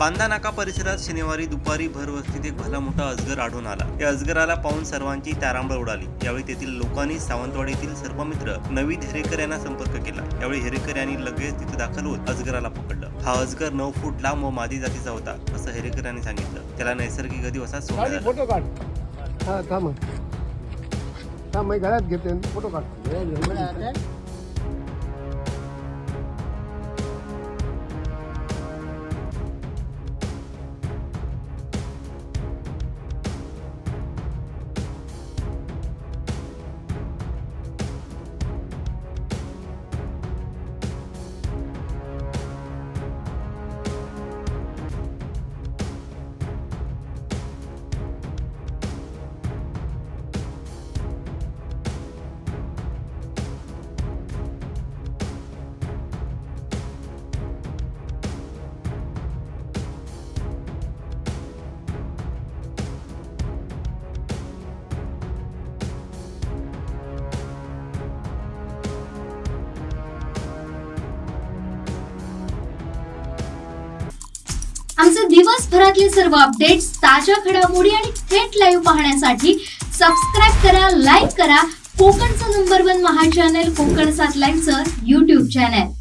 बांधा नाका परिसरात शनिवारी दुपारी भरवस्तीत एक भला मोठा अजगर आढळून आला। या अजगराला पाहून सर्वांची तारांबळ उडाली। यावेळी तेथील लोकांनी सावंतवाडीतील सर्पमित्र नवीन हेरेकर यांना संपर्क केला। यावेळी हेरेकर यांनी लगेच तिथे दाखल होत अजगराला पकडलं। हा अजगर 9 फूट लांब व मादी जातीचा होता असं हेरेकर यांनी सांगितलं। त्याला नैसर्गिक अधिवासात सोडण्यात आलं। फोटो काढ। हा थांब मी घरात घेते फोटो काढ। आमचे दिवसभरातले सर्व अपडेट्स, ताज्या घडामोडी आणि थेट लाईव्ह पाहण्यासाठी सबस्क्राईब करा, लाईक करा कोकणचं नंबर 1 महा चॅनल कोकण 7 लाईव्हचं YouTube चॅनल।